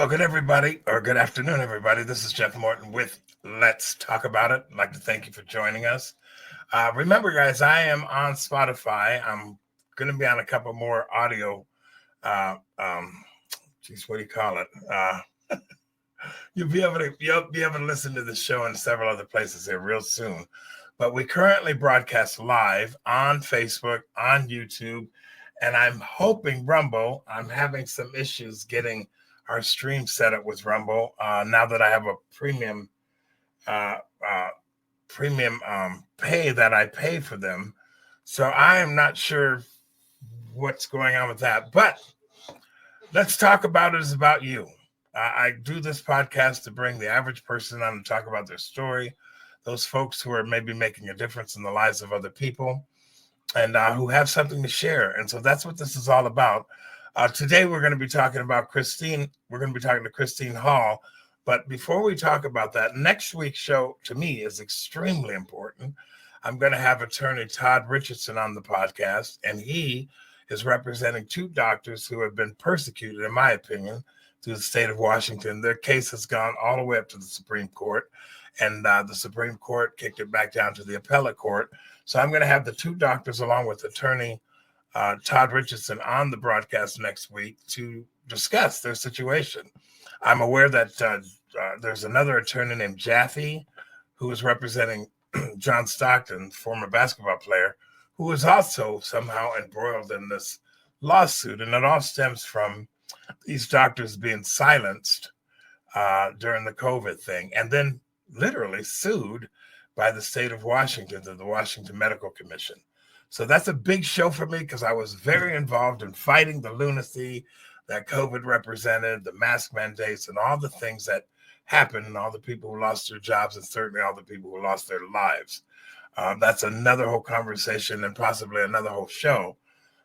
Well, good everybody, or good afternoon, everybody. This is Jeff Morton with Let's Talk About It. I'd like to thank you for joining us. Remember, guys, I am on Spotify. I'm going to be on a couple more audio. Uh, um, what do you call it? You'll be able to listen to the show in several other places here real soon. But we currently broadcast live on Facebook, on YouTube, and I'm hoping Rumble. I'm having some issues getting our stream set up with Rumble now that I have a uh, uh, premium pay that I pay for them. So I am not sure what's going on with that. But Let's Talk About It is about you. I do this podcast to bring the average person on and talk about their story, those folks who are maybe making a difference in the lives of other people and who have something to share. And so that's what this is all about. Today, we're going to be talking about Christine. We're going to be talking to Christine Hall. But before we talk about that, next week's show, to me, is extremely important. I'm going to have attorney Todd Richardson on the podcast, and he is representing two doctors who have been persecuted, in my opinion, through the state of Washington. Their case has gone all the way up to the Supreme Court, and the Supreme Court kicked it back down to the appellate court. So I'm going to have the two doctors along with attorney Todd Richardson on the broadcast next week to discuss their situation. I'm aware that there's another attorney named Jaffe who is representing John Stockton, former basketball player, who is also somehow embroiled in this lawsuit. And it all stems from these doctors being silenced during the COVID thing and then literally sued by the state of Washington to the Washington Medical Commission. So that's a big show for me because I was very involved in fighting the lunacy that COVID represented, the mask mandates, and all the things that happened, and all the people who lost their jobs, and certainly all the people who lost their lives. That's another whole conversation and possibly another whole show.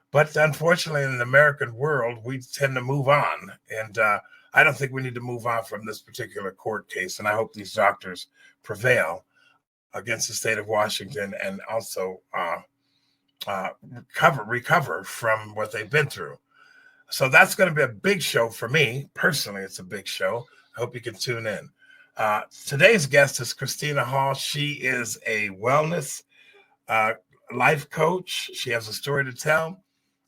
But unfortunately, in the American world, we tend to move on. And I don't think we need to move on from this particular court case. And I hope these doctors prevail against the state of Washington and also recover from what they've been through. So that's going to be a big show for me. Personally, it's a big show. I hope you can tune in. Today's guest is Christina Hall. She is a wellness life coach. She has a story to tell.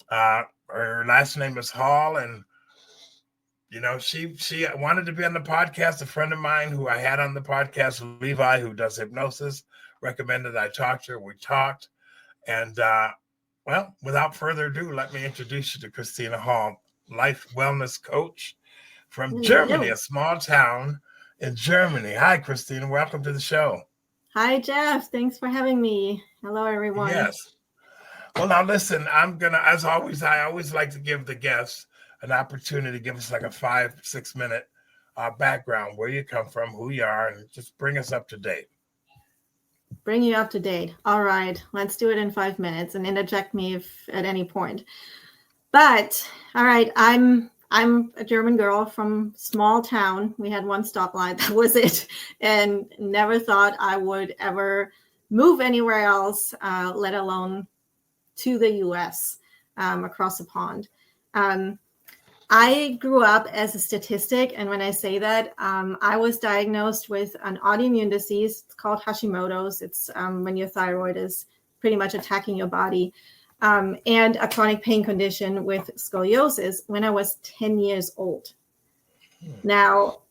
Her last name is Hall, and she wanted to be on the podcast. A friend of mine who I had on the podcast, Levi, who does hypnosis, recommended I talk to her. We talked, and well, without further ado, let me introduce you to Christina Hall, life wellness coach from Germany, a small town in Germany. Hi, Christina. Welcome to the show. Hi, Jeff. Thanks for having me. Hello, everyone. Yes. Well, now listen, as always, I always like to give the guests an opportunity to give us like a 5-6 minute background, where you come from, who you are, and just bring us up to date. Bring you up to date. All right, let's do it in 5 minutes and interject me if at any point. But all right, I'm a German girl from small town. We had one stoplight, that was it, and never thought I would ever move anywhere else, let alone to the U.S. Across the pond. I grew up as a statistic, and when I say that, I was diagnosed with an autoimmune disease. It's called Hashimoto's. It's when your thyroid is pretty much attacking your body, and a chronic pain condition with scoliosis when I was 10 years old. Now,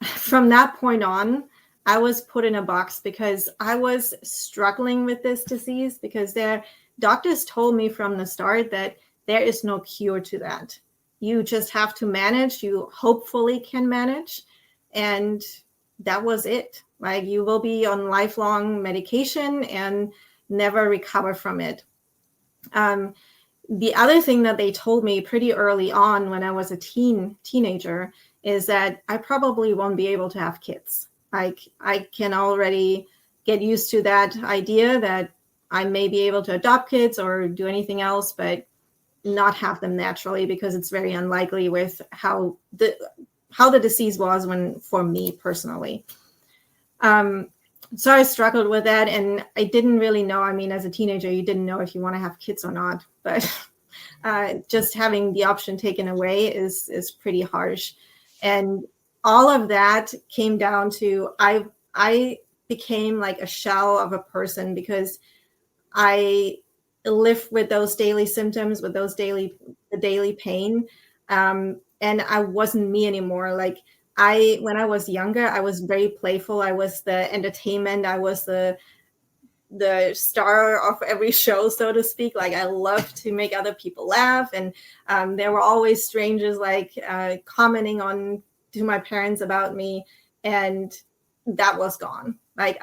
from that point on, I was put in a box because I was struggling with this disease, because doctors told me from the start that there is no cure to that. You just have to manage. You hopefully can manage. And that was it. Like, you will be on lifelong medication and never recover from it. The other thing that they told me pretty early on when I was a teenager is that I probably won't be able to have kids. I can already get used to that idea that I may be able to adopt kids or do anything else, but not have them naturally, because it's very unlikely with how the disease was for me personally. So I struggled with that, and I didn't really know. I mean, as a teenager, you didn't know if you want to have kids or not, but just having the option taken away is pretty harsh. And all of that came down to I became like a shell of a person because I lived with those daily symptoms, with the daily pain. And I wasn't me anymore. Like when I was younger, I was very playful. I was the entertainment. I was the star of every show, so to speak. Like I loved to make other people laugh. And there were always strangers like commenting on to my parents about me. And that was gone. Like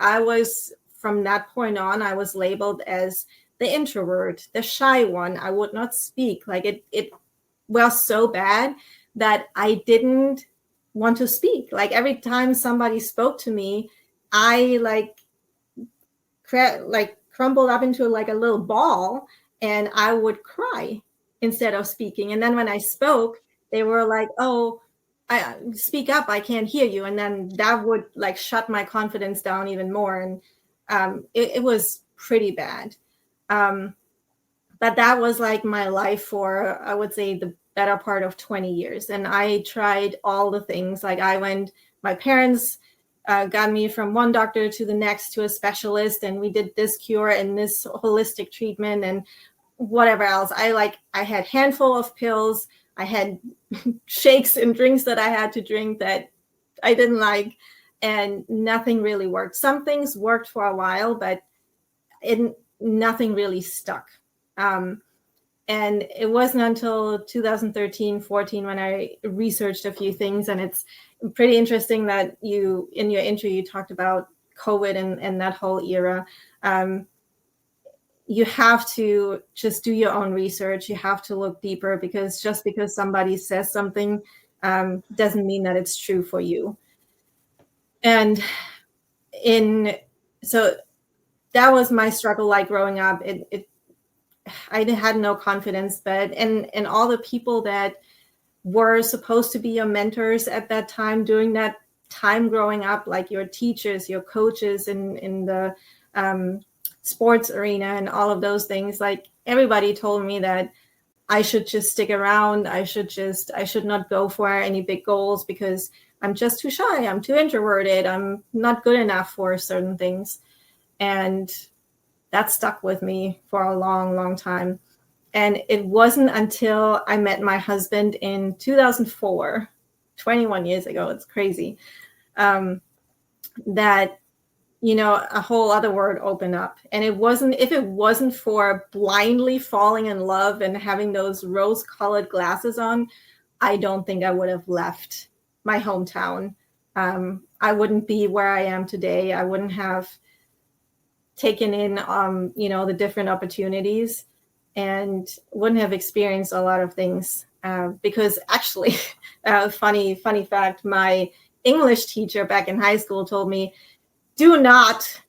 from that point on, I was labeled as the introvert, the shy one. I would not speak. Like it was so bad that I didn't want to speak. Like every time somebody spoke to me, I crumbled up into like a little ball, and I would cry instead of speaking. And then when I spoke, they were like, "Oh, I speak up, I can't hear you." And then that would like shut my confidence down even more. And it was pretty bad. But that was like my life for, I would say, the better part of 20 years. And I tried all the things. Like my parents got me from one doctor to the next to a specialist, and we did this cure and this holistic treatment and whatever else. I had handful of pills. I had shakes and drinks that I had to drink that I didn't like, and nothing really worked. Some things worked for a while, but nothing really stuck. And it wasn't until 2013, 14 when I researched a few things. And it's pretty interesting that in your intro, you talked about COVID and that whole era. You have to just do your own research. You have to look deeper, because just because somebody says something doesn't mean that it's true for you. And so that was my struggle, like growing up. I had no confidence, and all the people that were supposed to be your mentors at that time, during that time growing up, like your teachers, your coaches in the sports arena and all of those things, like everybody told me that I should just stick around. I should not go for any big goals because I'm just too shy. I'm too introverted. I'm not good enough for certain things. And that stuck with me for a long, long time. And it wasn't until I met my husband in 2004, 21 years ago, it's crazy, that, a whole other world opened up. And if it wasn't for blindly falling in love and having those rose-colored glasses on, I don't think I would have left my hometown. I wouldn't be where I am today. I wouldn't have taken in, the different opportunities, and wouldn't have experienced a lot of things. Because actually, funny fact, my English teacher back in high school told me, do not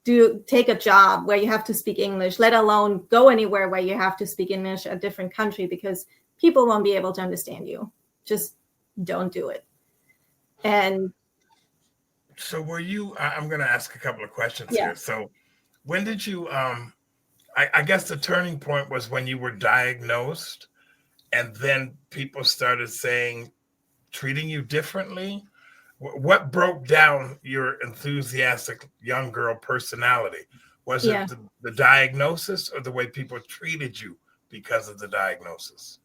take a job where you have to speak English, let alone go anywhere where you have to speak English, a different country, because people won't be able to understand you. Just don't do it. And so I'm going to ask a couple of questions yeah. here. So when did you, I guess the turning point was when you were diagnosed, and then people started treating you differently. What broke down your enthusiastic young girl personality? Was it the diagnosis, or the way people treated you because of the diagnosis?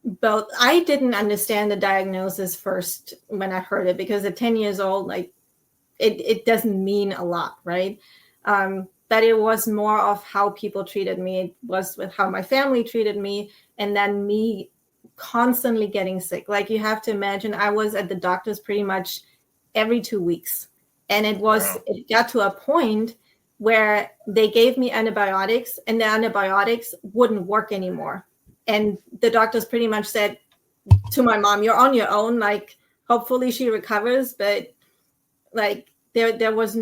Both. I didn't understand the diagnosis first when I heard it, because at 10 years old, like it doesn't mean a lot, right? But it was more of how people treated me. It was with how my family treated me, and then me constantly getting sick. Like, you have to imagine, I was at the doctor's pretty much every 2 weeks. And it got to a point where they gave me antibiotics, and the antibiotics wouldn't work anymore. And the doctors pretty much said to my mom, "You're on your own. Like, hopefully she recovers." But like, there was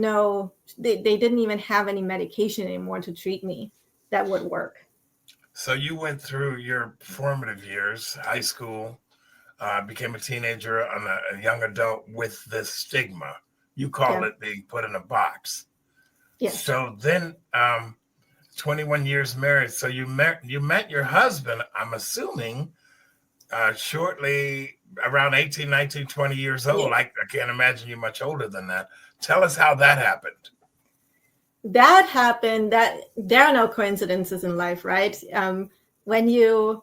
they didn't even have any medication anymore to treat me that would work. So you went through your formative years, high school, became a teenager, and a young adult with this stigma. You call it being put in a box. Yes. So then 21 years married. So you met your husband, I'm assuming, shortly around 18, 19, 20 years Yeah. old. I can't imagine you much older than that. Tell us how that happened. That happened. That there are no coincidences in life, right? When you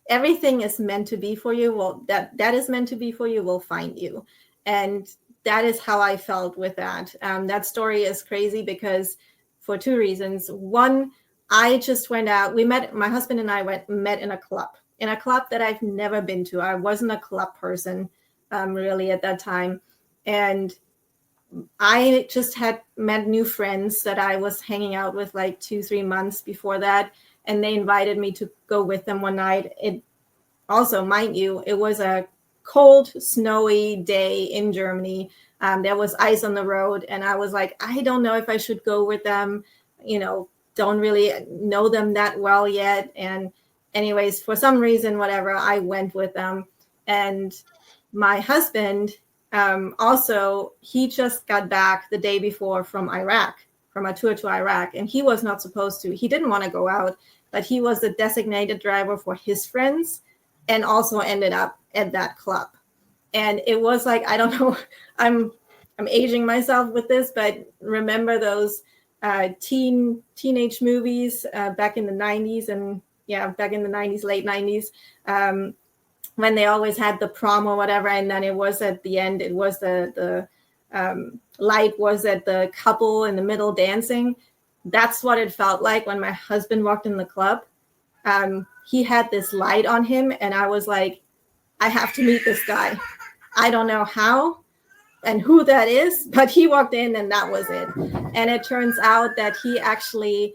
everything is meant to be for you, well, that is meant to be for you will find you, and that is how I felt with that. That story is crazy because for two reasons. One, I just went out. We met. My husband and I met in a club that I've never been to. I wasn't a club person really at that time, and I just had met new friends that I was hanging out with like 2-3 months before that, and they invited me to go with them one night. It also, mind you, it was a cold, snowy day in Germany. There was ice on the road, and I was like, I don't know if I should go with them. Don't really know them that well yet. And anyways, for some reason, whatever, I went with them. And my husband, also, he just got back the day before from Iraq, from a tour to Iraq, and he was not supposed to. He didn't want to go out, but he was the designated driver for his friends, and also ended up at that club. And it was like, I don't know, I'm aging myself with this, but remember those teenage movies back in the 90s, and back in the 90s, late 90s, when they always had the prom or whatever, and then it was at the end, it was the light was at the couple in the middle dancing. That's what it felt like when my husband walked in the club. He had this light on him, and I was like, I have to meet this guy. I don't know how and who that is, but he walked in and that was it. And it turns out that he actually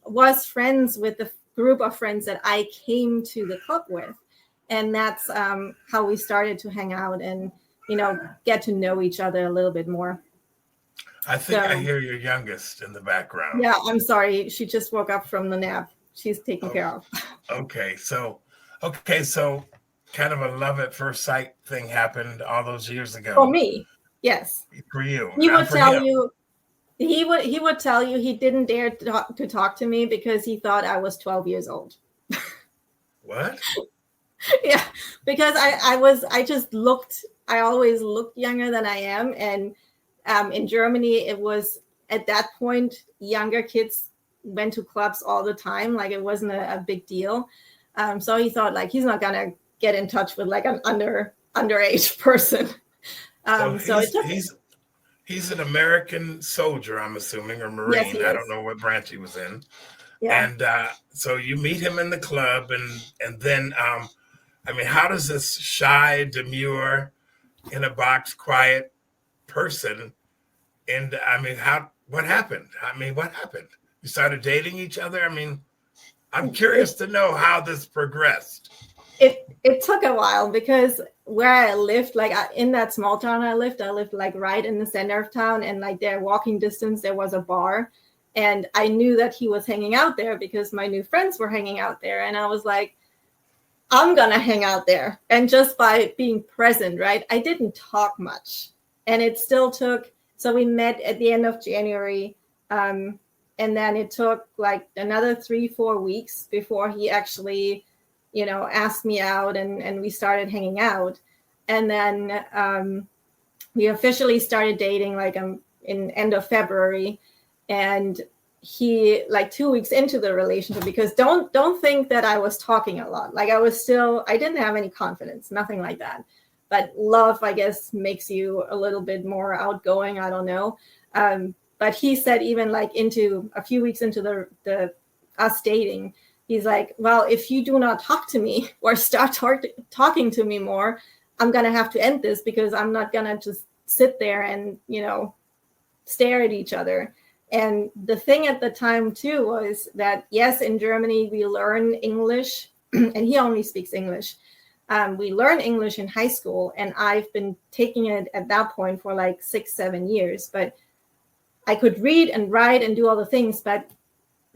was friends with the group of friends that I came to the club with. And that's how we started to hang out and, get to know each other a little bit more. I think I hear your youngest in the background. Yeah, I'm sorry. She just woke up from the nap. She's taken care of. Okay, so kind of a love at first sight thing happened all those years ago. For me, yes. For you, he would tell you. He would tell you he didn't dare to talk to me because he thought I was 12 years old. What? Yeah, because I always looked younger than I am, and in Germany it was at that point younger kids went to clubs all the time, like it wasn't a big deal. So he thought like he's not gonna get in touch with like an underage person. He's an American soldier, I'm assuming, or Marine. Yes, I don't know what branch he was in. Yeah. And so you meet him in the club, and then how does this shy, demure, in a box, quiet person, and what happened? What happened? You started dating each other? I'm curious to know how this progressed. It took a while because where I lived, like in that small town I lived like right in the center of town, and like there walking distance there was a bar, and I knew that he was hanging out there because my new friends were hanging out there, and I was like, I'm gonna hang out there. And just by being present, right, I didn't talk much, and it still took. So we met at the end of January, and then it took like another 3-4 weeks before he actually asked me out, and we started hanging out. And then we officially started dating like in end of February, and he like 2 weeks into the relationship, because don't think that I was talking a lot. Like I didn't have any confidence, nothing like that. But love, I guess, makes you a little bit more outgoing. I don't know. But he said even like into a few weeks into the us dating, he's like, well, if you do not talk to me or start talking to me more, I'm going to have to end this, because I'm not going to just sit there and, stare at each other. And the thing at the time, too, was that, yes, in Germany, we learn English, and he only speaks English. We learn English in high school, and I've been taking it at that point for like 6-7 years. But I could read and write and do all the things, but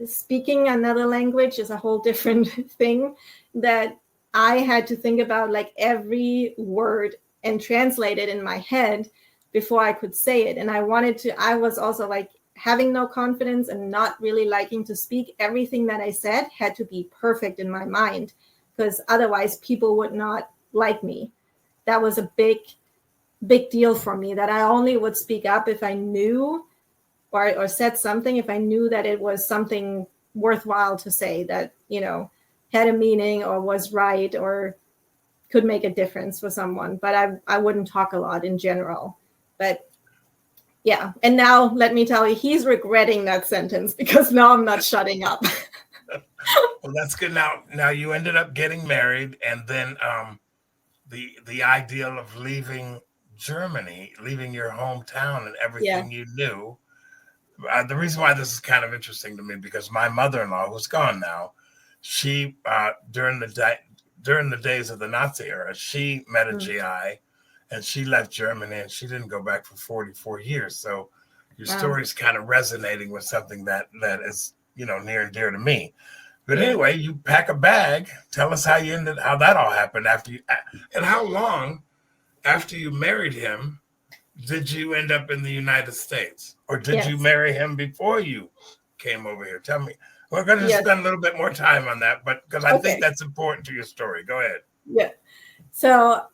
speaking another language is a whole different thing that I had to think about like every word and translate it in my head before I could say it. And I was also like having no confidence and not really liking to speak. Everything that I said had to be perfect in my mind because otherwise people would not like me. That was a big deal for me, that I only would speak up if I knew or said something if I knew that it was something worthwhile to say, that, had a meaning or was right or could make a difference for someone. But I wouldn't talk a lot in general. But yeah. And now let me tell you, he's regretting that sentence, because now I'm not shutting up. Well, that's good. Now you ended up getting married, and then the ideal of leaving Germany, leaving your hometown and everything you knew. The reason why this is kind of interesting to me, because my mother-in-law, who's gone now, she during the days of the Nazi era, she met a GI, and she left Germany, and she didn't go back for 44 years. So your story is kind of resonating with something that is, near and dear to me. But anyway, you pack a bag. Tell us how that all happened and how long after you married him did you end up in the United States? Or did you marry him before you came over here? Tell me. We're going to spend a little bit more time on that, but because I think that's important to your story. Go ahead. Yeah. So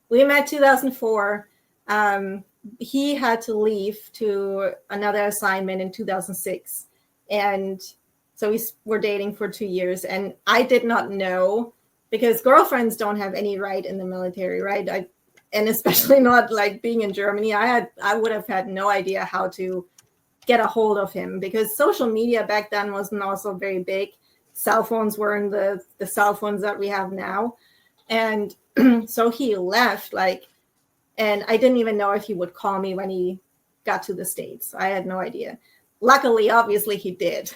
we met 2004. He had to leave to another assignment in 2006. And so we were dating for 2 years. And I did not know, because girlfriends don't have any right in the military, right? And especially not like being in Germany. I would have had no idea how to get a hold of him, because social media back then wasn't also very big. Cell phones weren't the cell phones that we have now. And so he left, and I didn't even know if he would call me when he got to the States. I had no idea. Luckily, obviously he did.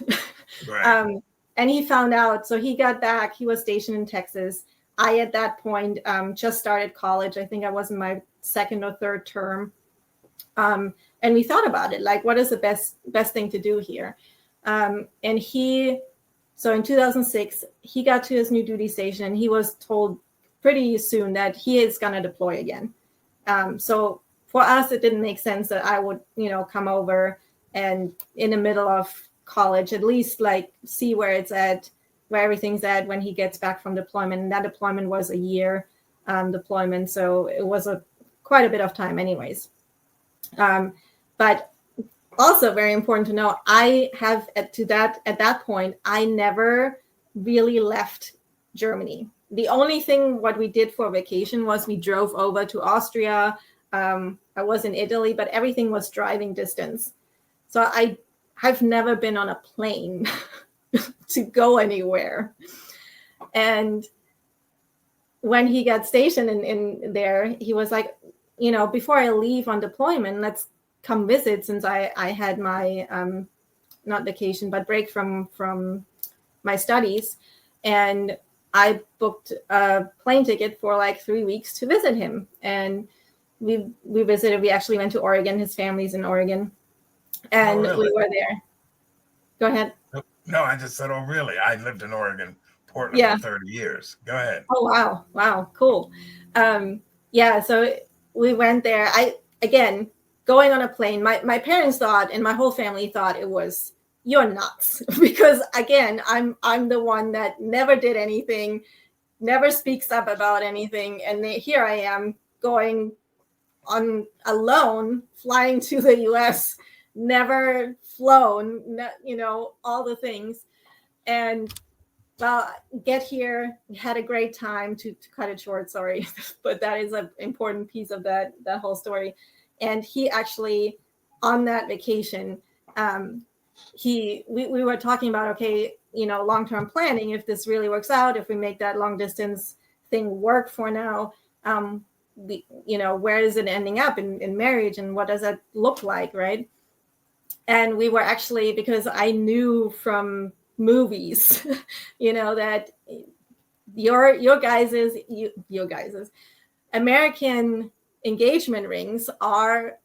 Right. And he found out. So he got back. He was stationed in Texas. I, at that point, just started college. I think I was in my second or third term. And we thought about it, what is the best thing to do here? So in 2006, he got to his new duty station, and he was told pretty soon that he is going to deploy again. So for us, it didn't make sense that I would, come over and in the middle of college, at least see where it's at, where everything's at when he gets back from deployment. And that deployment was a year deployment. So it was quite a bit of time anyways. But also very important to know, I have at that point, I never really left Germany. The only thing what we did for vacation was we drove over to Austria. I was in Italy, but everything was driving distance. So I've never been on a plane to go anywhere. And when he got stationed in there, he was like, before I leave on deployment, let's come visit, since I had my not vacation but break from my studies, and I booked a plane ticket for 3 weeks to visit him. And we visited. We actually went to Oregon. His family's in Oregon, and really? we were there. Go ahead. No, I just said, oh really? I lived in Oregon, Portland for 30 years. Go ahead. Oh wow, cool. So we went there. Going on a plane, my parents thought, and my whole family thought it was, you're nuts, because again, I'm the one that never did anything, never speaks up about anything, and here I am going on alone, flying to the US, never flown, all the things. And well, get here, had a great time, to cut it short, sorry, but that is an important piece of that whole story. And he actually, on that vacation, we were talking about, okay, long-term planning, if this really works out, if we make that long distance thing work for now, where is it ending up in marriage, and what does that look like, right? And we were actually, because I knew from movies, that your guys's American engagement rings are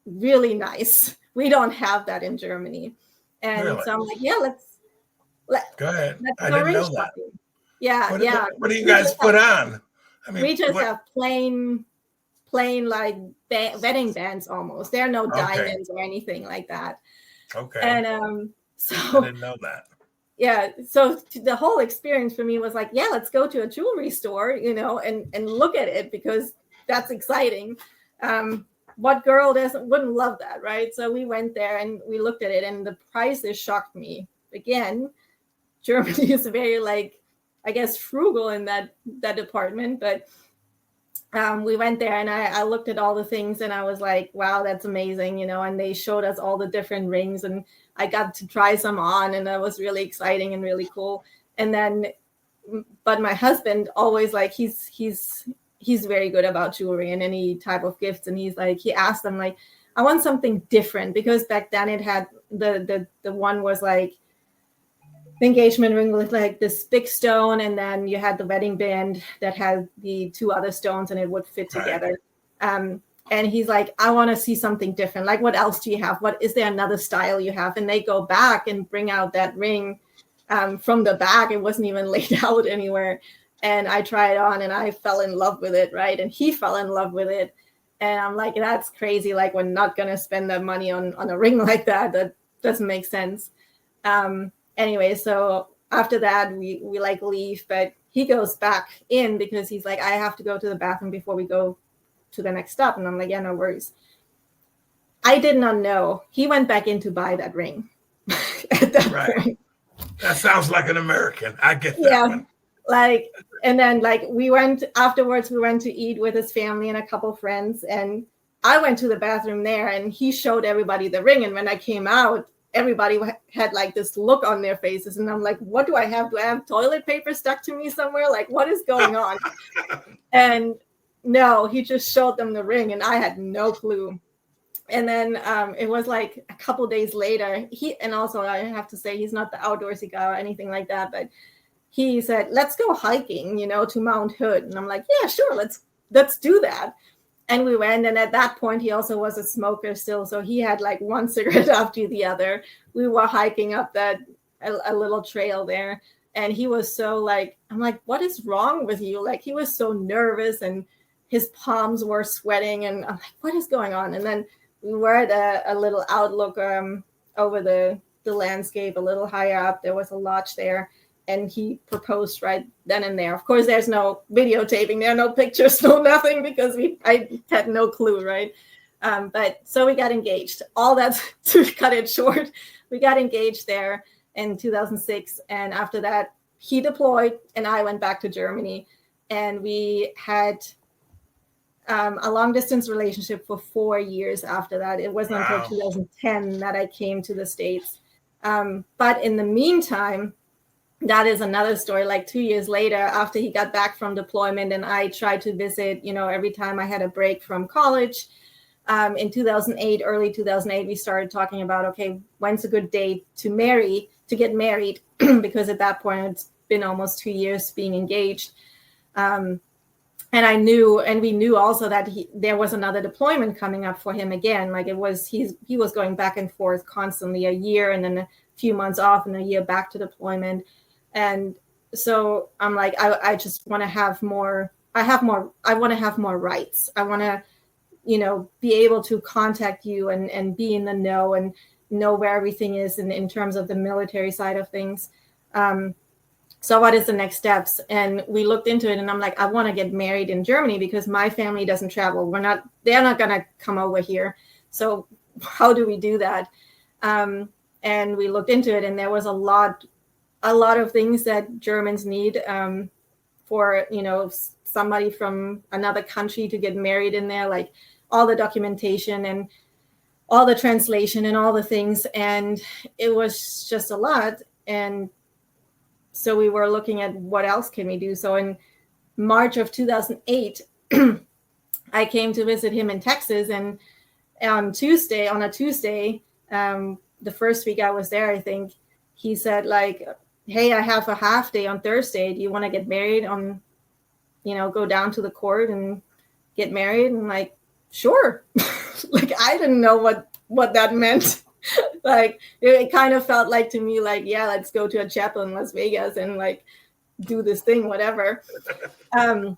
really nice. We don't have that in Germany. And really? So I'm like, go ahead. Let's I go didn't know shopping. that. Yeah. What do you guys put on? I mean, we just have plain wedding bands almost. There are no diamonds or anything like that. Okay. And so I didn't know that. yeah. So the whole experience for me was like, yeah, let's go to a jewelry store, and look at it, because that's exciting. What girl wouldn't love that, right? So we went there and we looked at it, and the prices shocked me. Again, Germany is very, like, I guess, frugal in that department, but we went there, and I looked at all the things, and I was like, wow, that's amazing, and they showed us all the different rings, and I got to try some on, and that was really exciting and really cool. And then, but my husband always, like, he's very good about jewelry and any type of gifts, and he asked them, like, I want something different, because back then it had the one was like the engagement ring with like this big stone, and then you had the wedding band that had the two other stones, and it would fit together. Right. And he's like, I want to see something different. Like, what else do you have? What is there another style you have? And they go back and bring out that ring from the back. It wasn't even laid out anywhere. And I tried it on, and I fell in love with it, right? And he fell in love with it. And I'm like, that's crazy. Like, we're not going to spend that money on a ring like that. That doesn't make sense. Anyway, so after that, we like leave, but he goes back in because he's like, I have to go to the bathroom before we go to the next stop. And I'm like, yeah, no worries. I did not know. He went back in to buy that ring at that point. That sounds like an American. I get that. Yeah. One. Like, and then like we went to eat with his family and a couple friends. And I went to the bathroom there, and he showed everybody the ring. And when I came out, everybody had like this look on their faces, and I'm like, what do I have? Do I have toilet paper stuck to me somewhere? Like, what is going on? And no, he just showed them the ring, and I had no clue. And then it was like a couple days later, and also I have to say, he's not the outdoorsy guy or anything like that, but he said, let's go hiking, to Mount Hood. And I'm like, yeah, sure, let's do that. And we went, and at that point, he also was a smoker still. So he had like one cigarette after the other. We were hiking up a little trail there. And he was so like, I'm like, what is wrong with you? Like, he was so nervous, and his palms were sweating. And I'm like, what is going on? And then we were at a little outlook over the landscape, a little higher up. There was a lodge there. And he proposed right then and there. Of course, there's no videotaping. There are no pictures, no nothing, because I had no clue, right? But so we got engaged. All that to cut it short. We got engaged there in 2006. And after that, he deployed, and I went back to Germany. And we had a long-distance relationship for 4 years after that. It wasn't until 2010 that I came to the States. But in the meantime, that is another story. Like 2 years later, after he got back from deployment, and I tried to visit, every time I had a break from college. In 2008, early 2008, we started talking about, okay, when's a good date to get married? Because at that point, it's been almost 2 years being engaged. And we knew also that there was another deployment coming up for him again. Like he was going back and forth constantly, a year and then a few months off and a year back to deployment. And so I'm like, I just want to have more. I want to have more rights. I want to, be able to contact you and be in the know and know where everything is in terms of the military side of things. So what is the next steps? And we looked into it, and I'm like, I want to get married in Germany because my family doesn't travel. They're not going to come over here. So how do we do that? And we looked into it, and there was a lot of things that Germans need for, somebody from another country to get married in there, like all the documentation and all the translation and all the things. And it was just a lot. And so we were looking at what else can we do. So in March of 2008, I came to visit him in Texas. And on a Tuesday, the first week I was there, I think, he said, like, hey, I have a half day on Thursday. Do you want to get married on, go down to the court and get married? And I'm like, sure. Like, I didn't know what that meant. Like, it kind of felt like to me, like, yeah, let's go to a chapel in Las Vegas and like do this thing, whatever. You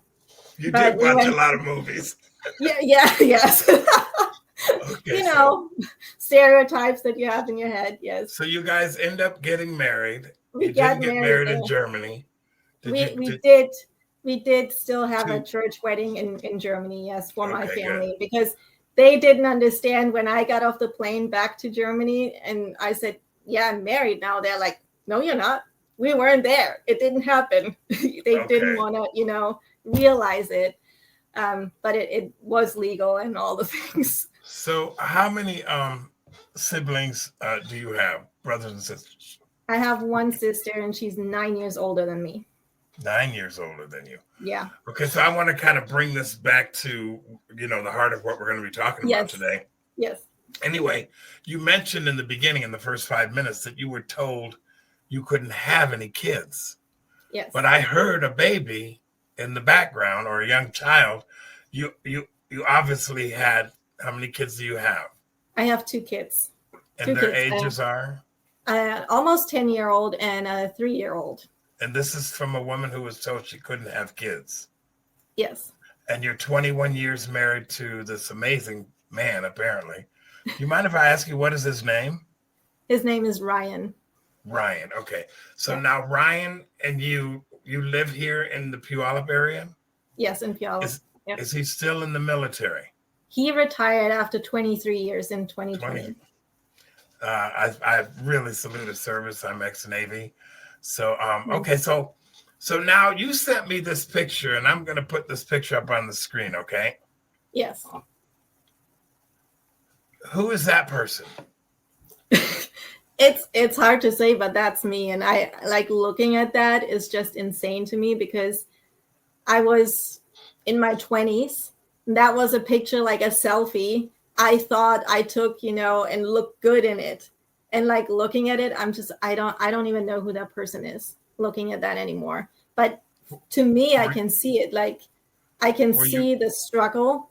did watch a lot of movies. Yes. Okay, stereotypes that you have in your head. Yes. So you guys end up getting married. We You got didn't get married married there. in Germany. Did you? We did still have a Two? church wedding in Germany, yes, for my Okay, good. family, because they didn't understand when I got off the plane back to Germany and I said, yeah, I'm married now. They're like, no, you're not. We weren't there. It didn't happen. They didn't Okay. want to, realize it. But it was legal and all the things. So, how many siblings do you have, brothers and sisters? I have one sister and she's 9 years older than me. 9 years older than you. Yeah. Okay, so I want to kind of bring this back to the heart of what we're going to be talking about Yes. today. Yes. Anyway, you mentioned in the beginning, in the first 5 minutes, that you were told you couldn't have any kids. Yes. But I heard a baby in the background, or a young child. You obviously had. How many kids do you have? I have two kids. And their ages are? Almost 10-year-old and a 3-year-old. And this is from a woman who was told she couldn't have kids. Yes. And you're 21 years married to this amazing man, apparently. Do you mind if I ask you what is his name? His name is Ryan. Ryan. Okay. So now Ryan and you live here in the Puyallup area? Yes, in Puyallup. Is he still in the military? He retired after 23 years in 2020. I really salute his service. I'm ex-Navy. So, okay. So now you sent me this picture, and I'm going to put this picture up on the screen, okay? Yes. Who is that person? It's hard to say, but that's me. And I like looking at that is just insane to me because I was in my 20s. That was a picture, like a selfie I thought I took, and looked good in it. And like looking at it, I don't even know who that person is looking at that anymore. But to me, I can see it. Like I can see the struggle.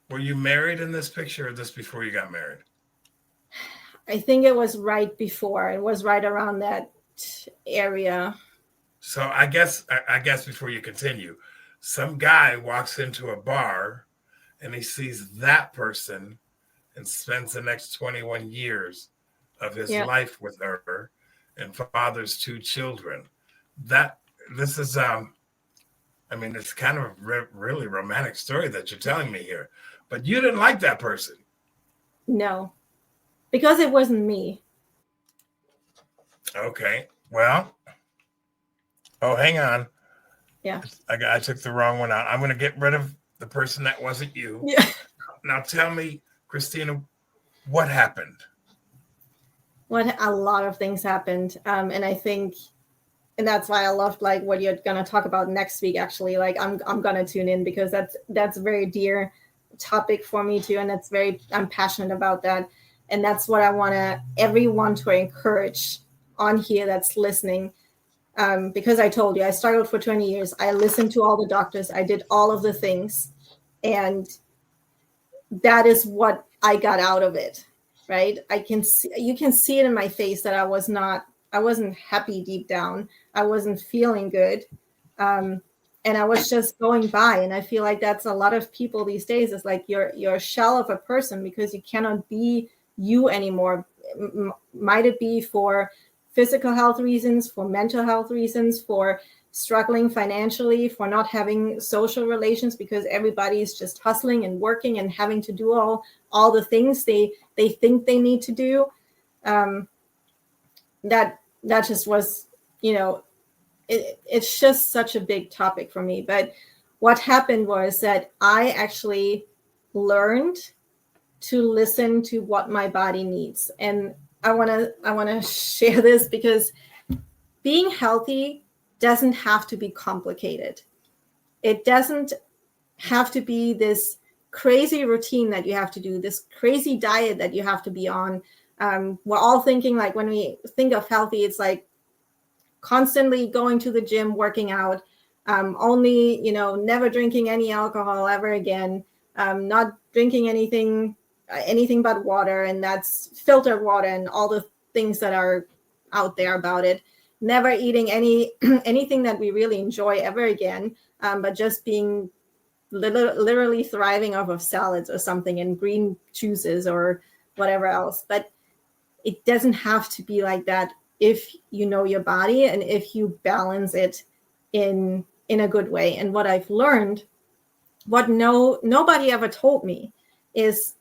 Were you married in this picture, or this before you got married? I think it was right before. It was right around that area. So I guess before you continue, some guy walks into a bar and he sees that person and spends the next 21 years of his life with her and fathers two children. This is it's kind of a really romantic story that you're telling me here. But you didn't like that person. No. Because it wasn't me. Okay. Well. Oh, hang on. Yeah. I took the wrong one out. I'm going to get rid of the person that wasn't you. Yeah. Now tell me, Christina, what happened? A lot of things happened. And I think, and that's why I loved like what you're going to talk about next week, actually. Like I'm going to tune in because that's a very dear topic for me too. And I'm passionate about that. And that's what I want everyone to encourage on here that's listening. Because I told you, I struggled for 20 years. I listened to all the doctors. I did all of the things. And that is what I got out of it, right? You can see it in my face that I wasn't happy deep down. I wasn't feeling good. And I was just going by. And I feel like that's a lot of people these days. It's like you're a shell of a person because you cannot be you anymore. Might it be for physical health reasons, for mental health reasons, for struggling financially, for not having social relations because everybody's just hustling and working and having to do all the things they think they need to do. That just was, it's just such a big topic for me. But what happened was that I actually learned to listen to what my body needs. And I want to share this because being healthy doesn't have to be complicated. It doesn't have to be this crazy routine that you have to do, this crazy diet that you have to be on. We're all thinking like when we think of healthy, it's like constantly going to the gym, working out, only, never drinking any alcohol ever again, not drinking anything but water, and that's filtered water and all the things that are out there about it. Never eating anything that we really enjoy ever again, but just being literally thriving off of salads or something and green juices or whatever else. But it doesn't have to be like that if you know your body and if you balance it in a good way. And what I've learned, what nobody ever told me, is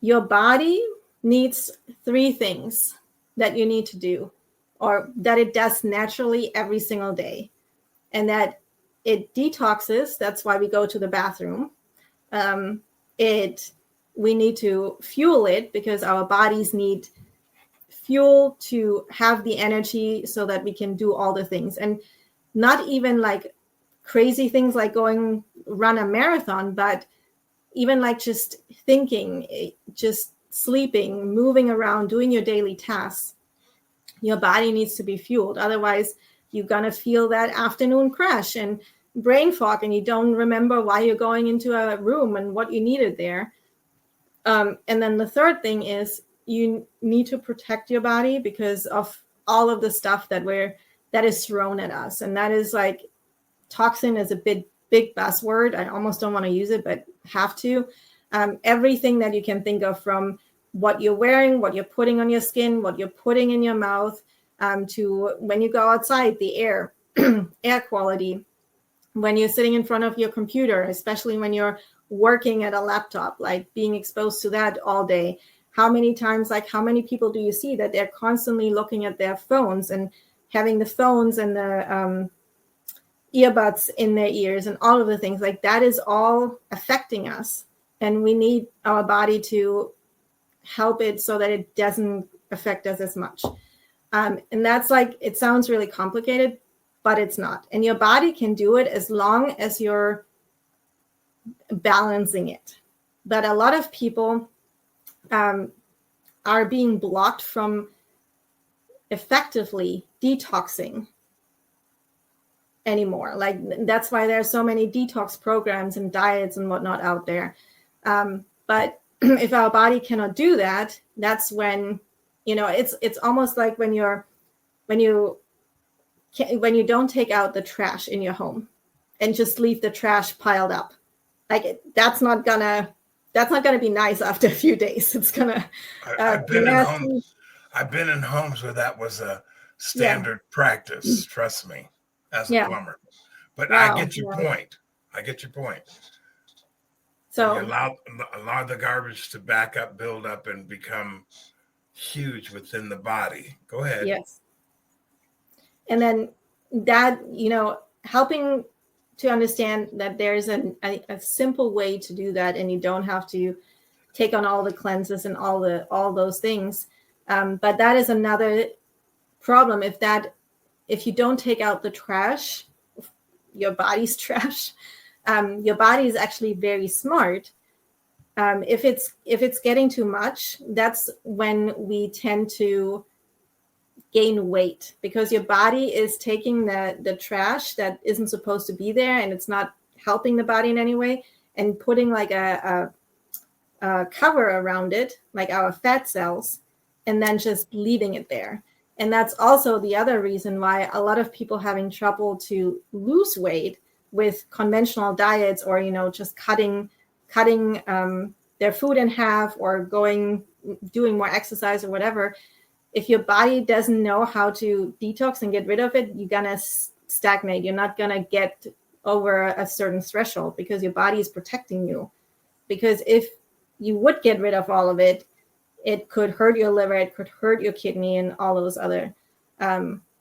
your body needs 3 things that you need to do, or that it does naturally every single day. And that it detoxes. That's why we go to the bathroom. We need to fuel it, because our bodies need fuel to have the energy so that we can do all the things. And not even like crazy things like run a marathon, but even like just thinking, just sleeping, moving around, doing your daily tasks. Your body needs to be fueled. Otherwise, you're going to feel that afternoon crash and brain fog, and you don't remember why you're going into a room and what you needed there. And then the third thing is you need to protect your body because of all of the stuff that is thrown at us. And that is like, toxin is a big buzzword. I almost don't want to use it, but have to. Everything that you can think of, from what you're wearing, what you're putting on your skin, what you're putting in your mouth, to when you go outside, the air, air quality, when you're sitting in front of your computer, especially when you're working at a laptop, like being exposed to that all day. How many times, like how many people do you see that they're constantly looking at their phones and having the phones and the earbuds in their ears and all of the things like that is all affecting us. And we need our body to help it so that it doesn't affect us as much. And that's like, it sounds really complicated, but it's not. And your body can do it as long as you're balancing it. But a lot of people are being blocked from effectively detoxing anymore. Like, that's why there are so many detox programs and diets and whatnot out there. But if our body cannot do that, that's when, it's almost like when you don't take out the trash in your home and just leave the trash piled up. Like, that's not gonna be nice after a few days. It's gonna. I've been in homes where that was a standard practice. Trust me, as a plumber. But wow. I get your point. So you allow the garbage to back up, build up, and become huge within the body. Go ahead. Yes. And then that, helping to understand that there's a simple way to do that, and you don't have to take on all the cleanses and all those things. But that is another problem. If you don't take out the trash, your body's trash, your body is actually very smart. If it's getting too much, that's when we tend to gain weight, because your body is taking the trash that isn't supposed to be there, and it's not helping the body in any way, and putting like a cover around it, like our fat cells, and then just leaving it there. And that's also the other reason why a lot of people having trouble to lose weight with conventional diets, or just cutting their food in half, or doing more exercise or whatever. If your body doesn't know how to detox and get rid of it, you're gonna stagnate. You're not gonna get over a certain threshold, because your body is protecting you. Because if you would get rid of all of it, it could hurt your liver, it could hurt your kidney, and all those other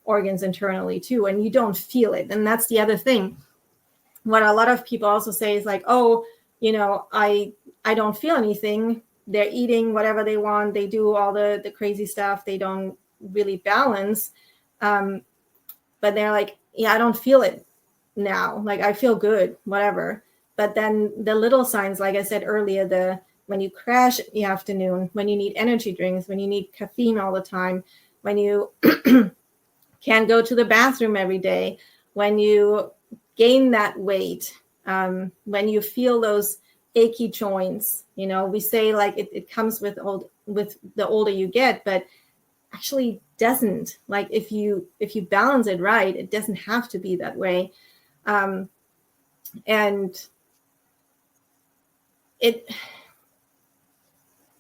organs internally too, and you don't feel it. And that's the other thing. What a lot of people also say is like, oh, I don't feel anything. They're eating whatever they want. They do all the crazy stuff. They don't really balance. But they're like, yeah, I don't feel it now. Like, I feel good, whatever. But then the little signs, like I said earlier, when you crash in the afternoon, when you need energy drinks, when you need caffeine all the time, when you can't go to the bathroom every day, when you gain that weight, when you feel those achy joints, we say like it comes with the older you get, but actually doesn't. Like, if you balance it right, it doesn't have to be that way. And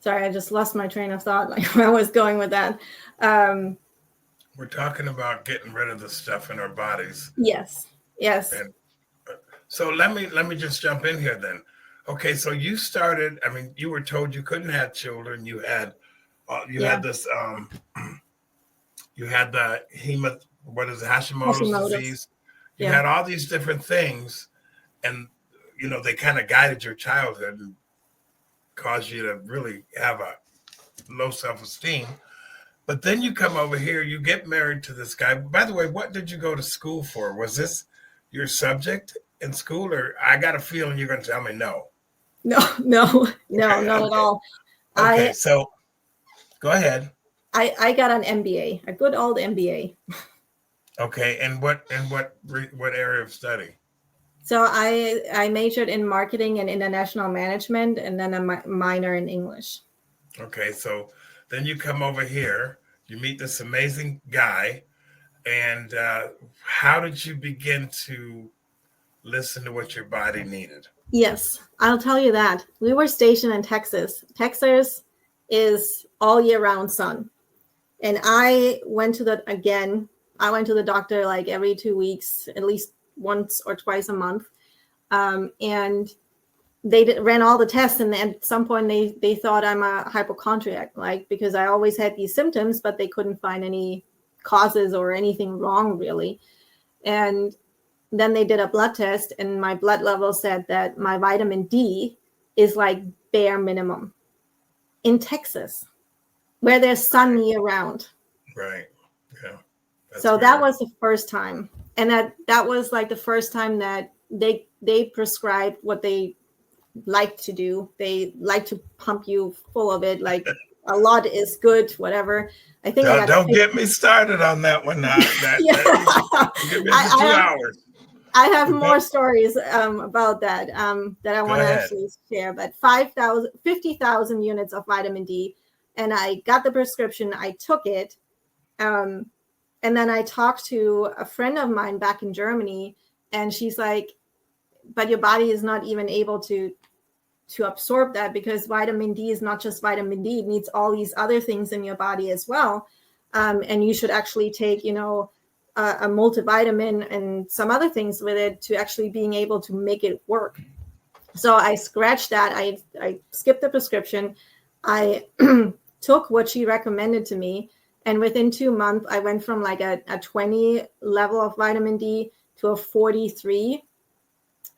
sorry, I just lost my train of thought, like where I was going with that. We're talking about getting rid of the stuff in our bodies. Yes. Yes. And so let me just jump in here then. Okay, so you started, I mean, you were told you couldn't have children. You Yeah. had this you had the what is it, Hashimoto's Hashimoto's. disease. You Yeah. had all these different things, and they kind of guided your childhood and caused you to really have a low self-esteem. But then you come over here, you get married to this guy. By the way, what did you go to school for? Was this your subject in school, or I got a feeling you're going to tell me no? No, no, no, Okay, not at okay, all. okay. I So go ahead. I got an MBA, a good old MBA. Okay, and what area of study? So I majored in marketing and international management, and then a minor in English. Okay, so then you come over here, you meet this amazing guy, and how did you begin to listen to what your body needed? Yes, I'll tell you that. We were stationed in Texas. Texas is all year round sun. And I went to the doctor like every 2 weeks, at least once or twice a month. And they ran all the tests, and at some point they thought I'm a hypochondriac, like, because I always had these symptoms, but they couldn't find any causes or anything wrong really. And then they did a blood test, and my blood level said that my vitamin D is like bare minimum in Texas, where there's sun year round. Right. Yeah. So that was the first time, and that was like the first time that they prescribed what they like to do. They like to pump you full of it, like a lot is good, whatever. I think Don't get me started on that one now. You give me the 2 hours. I have more stories about that that I want to actually share. But 50,000 units of vitamin D, and I got the prescription. I took it, and then I talked to a friend of mine back in Germany, and she's like, "But your body is not even able to absorb that, because vitamin D is not just vitamin D; it needs all these other things in your body as well, and you should actually take, a multivitamin and some other things with it to actually being able to make it work." So I scratched that. I skipped the prescription. I took what she recommended to me. And within 2 months, I went from like a 20 level of vitamin D to a 43.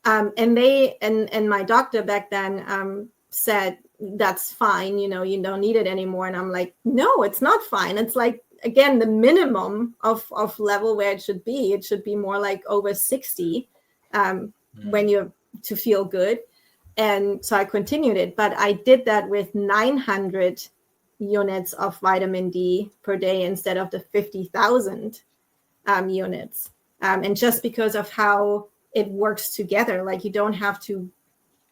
And my doctor back then said, that's fine. You don't need it anymore. And I'm like, no, it's not fine. It's like, again, the minimum of level where it should be. It should be more like over 60 when you're to feel good. And so I continued it, but I did that with 900 units of vitamin D per day instead of the 50,000 units. And just because of how it works together, like you don't have to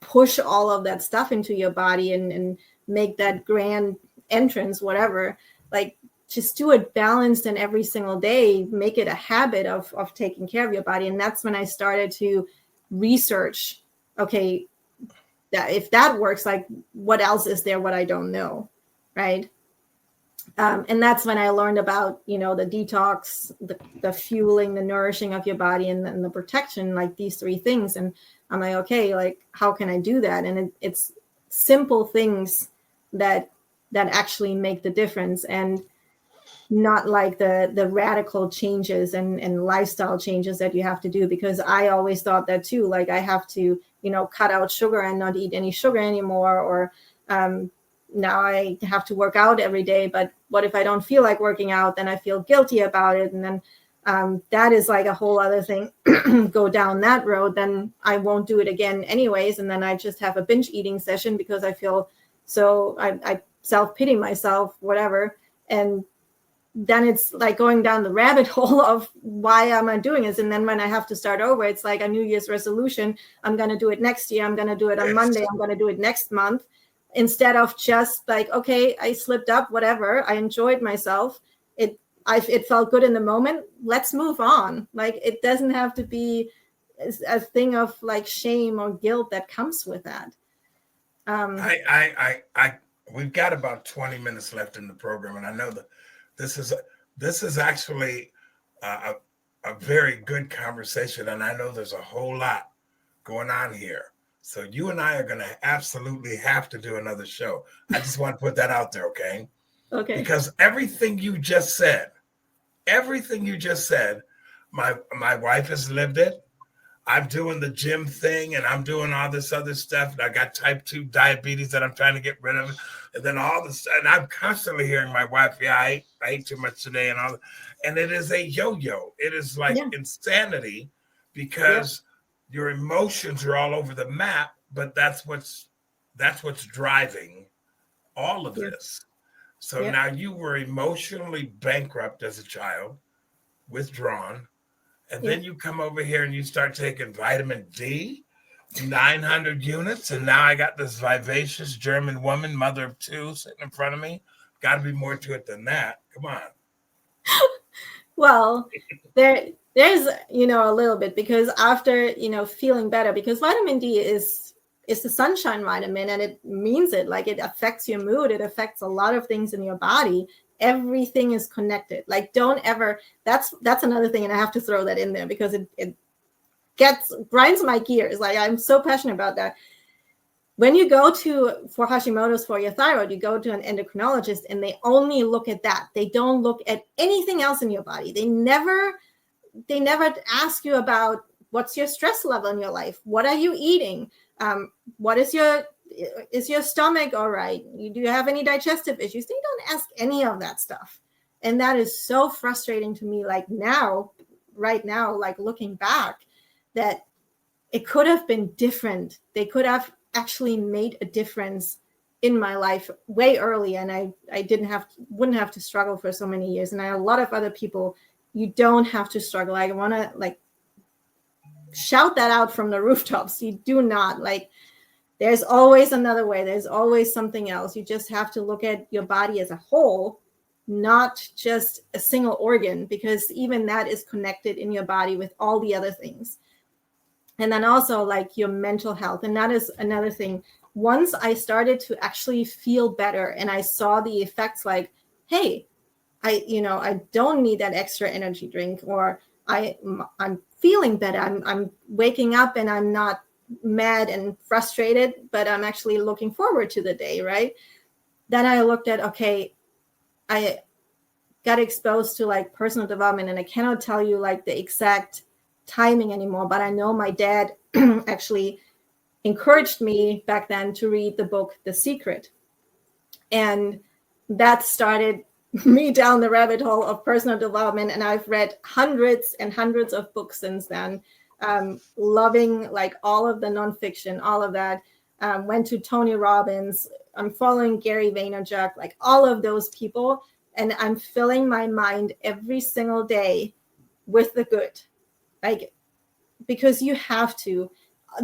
push all of that stuff into your body and make that grand entrance, whatever, like just do it balanced and every single day, make it a habit of taking care of your body. And that's when I started to research, okay, that if that works, like what else is there, what I don't know, right? And that's when I learned about, the detox, the fueling, the nourishing of your body, and the protection, like these three things. And I'm like, okay, like how can I do that? And it's simple things that actually make the difference, and not like the radical changes and lifestyle changes that you have to do, because I always thought that too, like I have to, cut out sugar and not eat any sugar anymore, or now I have to work out every day, but what if I don't feel like working out? Then I feel guilty about it. And then that is like a whole other thing. Go down that road, then I won't do it again anyways. And then I just have a binge eating session because I feel so, I self-pity myself, whatever. And then it's like going down the rabbit hole of why am I doing this? And then when I have to start over, it's like a New Year's resolution. I'm going to do it next year. I'm going to do it on Monday. I'm going to do it next month. Instead of just like, okay, I slipped up, whatever. I enjoyed myself. It felt good in the moment. Let's move on. Like, it doesn't have to be a thing of like shame or guilt that comes with that. We've got about 20 minutes left in the program, and I know that this is this is actually a, a very good conversation, and I know there's a whole lot going on here. So you and I are going to absolutely have to do another show. I just want to put that out there, okay? Okay. Because everything you just said, my wife has lived it. I'm doing the gym thing and I'm doing all this other stuff. And I got type 2 diabetes that I'm trying to get rid of. And then all this, and I'm constantly hearing my wife, yeah, I ate too much today and all. And it is a yo-yo. It is like insanity because your emotions are all over the map, but that's what's driving all of this. So now you were emotionally bankrupt as a child, withdrawn. And then you come over here and you start taking vitamin D, 900 units. And now I got this vivacious German woman, mother of 2, sitting in front of me. Got to be more to it than that. Come on. Well, there's, a little bit, because after, feeling better, because vitamin D is the sunshine vitamin, and it means it, like, it affects your mood. It affects a lot of things in your body. Everything is connected. Like, don't ever, that's another thing. And I have to throw that in there because it grinds my gears. Like, I'm so passionate about that. When you go for Hashimoto's, for your thyroid, you go to an endocrinologist and they only look at that. They don't look at anything else in your body. They never ask you about what's your stress level in your life. What are you eating? What is your stomach all right? Do you have any digestive issues? They don't ask any of that stuff. And that is so frustrating to me. Like right now, like looking back, that it could have been different. They could have actually made a difference in my life way early. And I wouldn't have to struggle for so many years. And a lot of other people, you don't have to struggle. I want to shout that out from the rooftops. You do not. There's always another way. There's always something else. You just have to look at your body as a whole, not just a single organ, because even that is connected in your body with all the other things. And then also your mental health. And that is another thing. Once I started to actually feel better and I saw the effects, hey, I don't need that extra energy drink, or I'm feeling better. I'm waking up and I'm not mad and frustrated, but I'm actually looking forward to the day, right? Then I looked at, okay, I got exposed to personal development, and I cannot tell you the exact timing anymore, but I know my dad actually encouraged me back then to read the book The Secret, and that started me down the rabbit hole of personal development. And I've read hundreds and hundreds of books since then, loving all of the nonfiction, all of that. Went to Tony Robbins. I'm following Gary Vaynerchuk, all of those people. And I'm filling my mind every single day with the good, because you have to.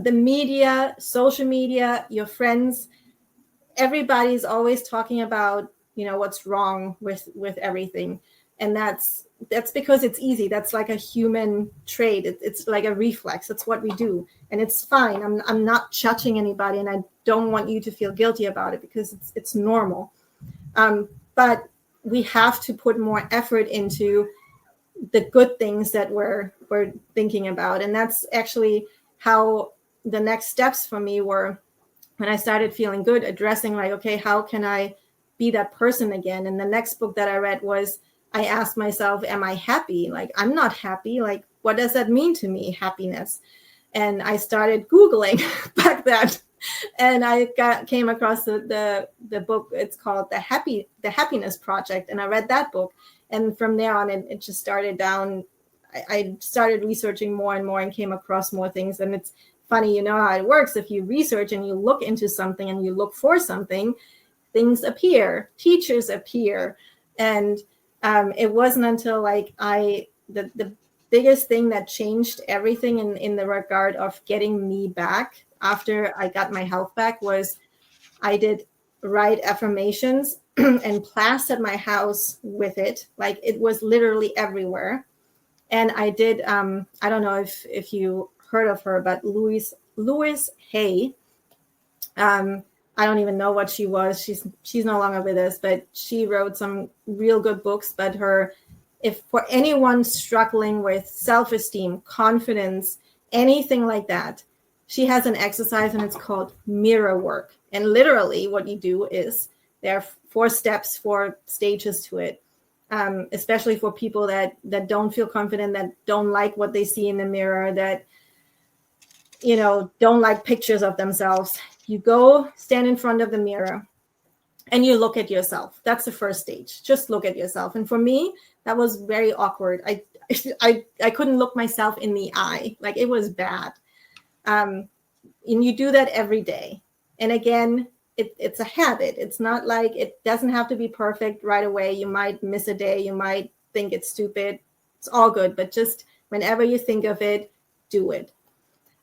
The media, social media, your friends, everybody's always talking about, what's wrong with everything. And that's because it's easy. That's like a human trait. It's like a reflex. It's what we do. And it's fine. I'm not judging anybody, and I don't want you to feel guilty about it, because it's normal. But we have to put more effort into the good things that we're thinking about. And that's actually how the next steps for me were, when I started feeling good, addressing okay, how can I be that person again? And the next book that I read was, I asked myself, am I happy? I'm not happy. What does that mean to me, happiness? And I started Googling back then, and I came across the book. It's called The Happiness Project. And I read that book. And from there on, it just started down. I started researching more and more and came across more things. And it's funny, how it works. If you research and you look into something and you look for something, things appear, teachers appear. And it wasn't until the biggest thing that changed everything in the regard of getting me back after I got my health back was I did write affirmations and plastered my house with it. It was literally everywhere. And I did, I don't know if you heard of her, but Louise Hay. I don't even know what she was. She's no longer with us, but she wrote some real good books. But her if for anyone struggling with self-esteem, confidence, anything like that, she has an exercise and it's called mirror work. And literally what you do is there are 4 steps, 4 stages to it. Especially for people that don't feel confident, that don't like what they see in the mirror, that, you know, don't like pictures of themselves. You go stand in front of the mirror and you look at yourself. That's the first stage. Just look at yourself. And for me, that was very awkward. I couldn't look myself in the eye. Like, it was bad. And you do that every day. And again, it's a habit. It's not like, it doesn't have to be perfect right away. You might miss a day. You might think it's stupid. It's all good. But just whenever you think of it, do it.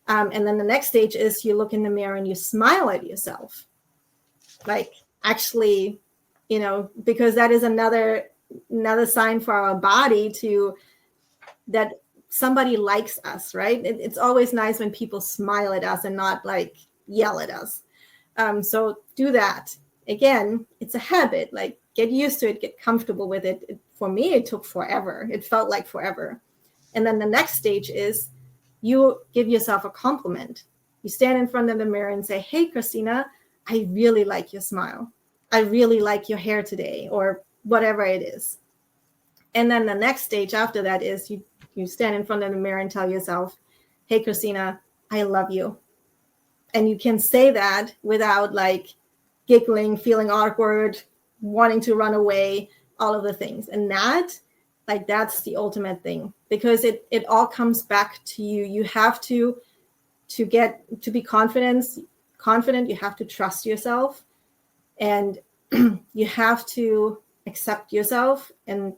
And then the next stage is you look in the mirror and you smile at yourself. Like, actually, you know, because that is another sign for our body that somebody likes us, right? It's always nice when people smile at us and not like yell at us. So do that. Again, it's a habit. Like, get used to it, get comfortable with it. For me, it took forever. It felt like forever. And then the next stage is you give yourself a compliment. You stand in front of the mirror and say, hey, Christina, I really like your smile. I really like your hair today, or whatever it is. And then the next stage after that is you stand in front of the mirror and tell yourself, hey, Christina, I love you. And you can say that without like giggling, feeling awkward, wanting to run away, all of the things. And that's the ultimate thing, because it all comes back to you. You have to be confident, you have to trust yourself, and you have to accept yourself. And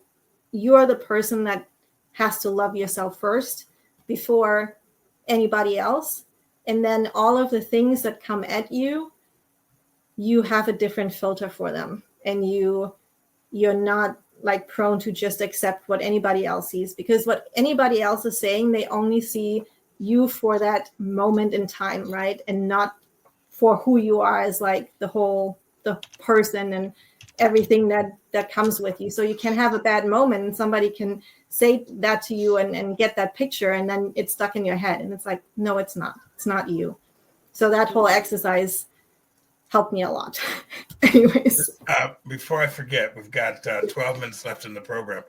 you are the person that has to love yourself first before anybody else. And then all of the things that come at you, you have a different filter for them. And you're not like prone to just accept what anybody else sees, because what anybody else is saying, they only see you for that moment in time, right? And not for who you are as like the person and everything that comes with you. So you can have a bad moment and somebody can say that to you and get that picture, and then it's stuck in your head. And it's like, no, it's not you. So that whole exercise helped me a lot. Anyways. Before I forget, we've got 12 minutes left in the program.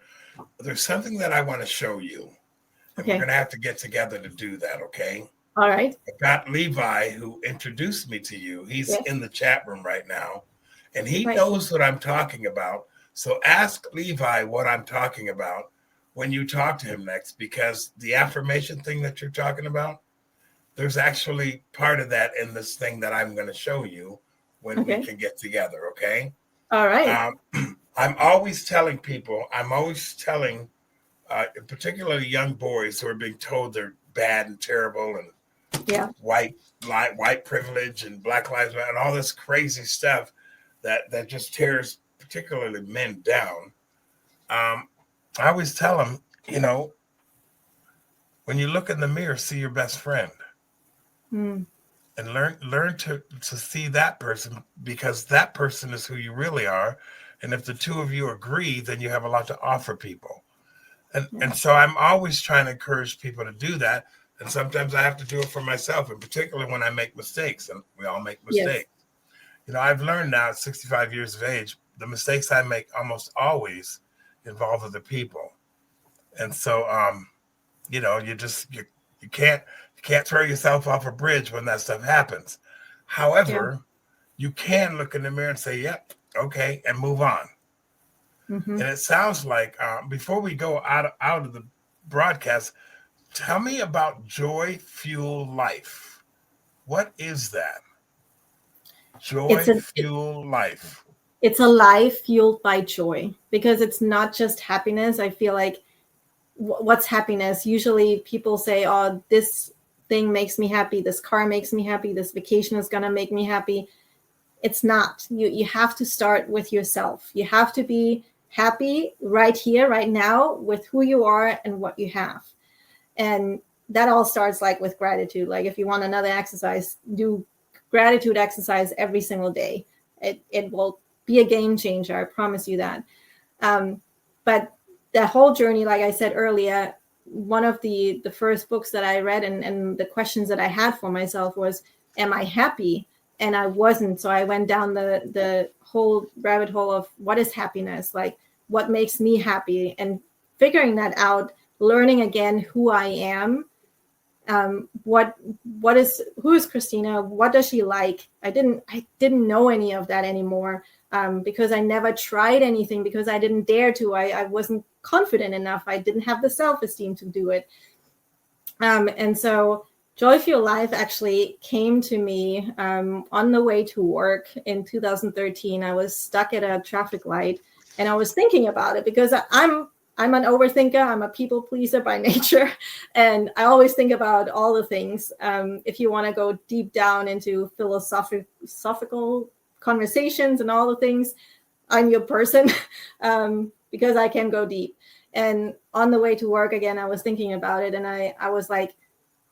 There's something that I want to show you. And Okay. we're going to have to get together to do that, okay? All right. I've got Levi, who introduced me to you. He's in the chat room right now, and he knows what I'm talking about. So ask Levi what I'm talking about when you talk to him next, because the affirmation thing that you're talking about, there's actually part of that in this thing that I'm going to show you when we can get together, okay? All right. I'm always telling particularly young boys who are being told they're bad and terrible and white privilege and Black Lives Matter and all this crazy stuff that just tears particularly men down. I always tell them, you know, when you look in the mirror, see your best friend. And learn to see that person, because that person is who you really are. And if the two of you agree, then you have a lot to offer people. And so I'm always trying to encourage people to do that. And sometimes I have to do it for myself, and particularly when I make mistakes, and we all make mistakes. You know, I've learned now at 65 years of age, the mistakes I make almost always involve other people. And so, you know, you can't throw yourself off a bridge when that stuff happens. However, you can look in the mirror and say, yep, okay, and move on. And it sounds like, before we go out of the broadcast, tell me about Joy Fuel Life. What is that? Joy Fuel Life. It's a life fueled by joy, because it's not just happiness. I feel like, what's happiness? Usually people say, oh, this thing makes me happy, this car makes me happy, this vacation is going to make me happy. It's not. You have to start with yourself. You have to be happy right here, right now, with who you are and what you have. And that all starts like with gratitude. Like, if you want another exercise, do gratitude exercise every single day. It will be a game changer. I promise you that. But that whole journey, like I said earlier, one of the first books that I read and the questions that I had for myself was, am I happy? And I wasn't. So I went down the whole rabbit hole of what is happiness? Like, what makes me happy? And figuring that out, learning again who I am. Who is Christina? What does she like? I didn't know any of that anymore, because I never tried anything, because I didn't dare to. I wasn't confident enough. I didn't have the self-esteem to do it. And so Joy Fuel Life actually came to me on the way to work in 2013. I was stuck at a traffic light and I was thinking about it, because I'm an overthinker. I'm a people pleaser by nature. And I always think about all the things. If you want to go deep down into philosophical conversations and all the things, I'm your person, because I can go deep. And on the way to work again, I was thinking about it. And I was like,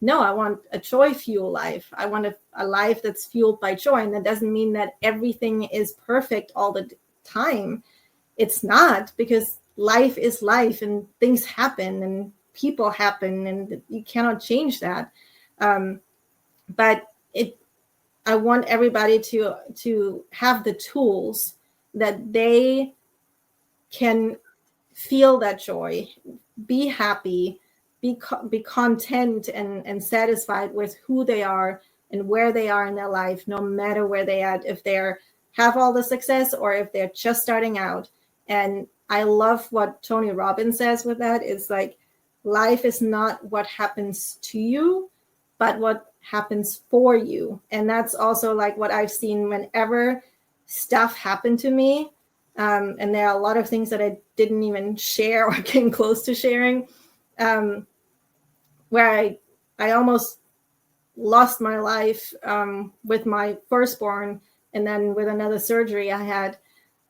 no, I want a joy fuel life. I want a life that's fueled by joy. And that doesn't mean that everything is perfect all the time. It's not, because life is life and things happen and people happen and you cannot change that. But I want everybody to have the tools that they can feel that joy, be happy, be content and satisfied with who they are and where they are in their life, no matter where they are, if they're have all the success or if they're just starting out. And I love what Tony Robbins says with that. It's like, life is not what happens to you, but what happens for you. And that's also like what I've seen whenever stuff happened to me. And there are a lot of things that I didn't even share or came close to sharing, where I almost lost my life with my firstborn, and then with another surgery I had.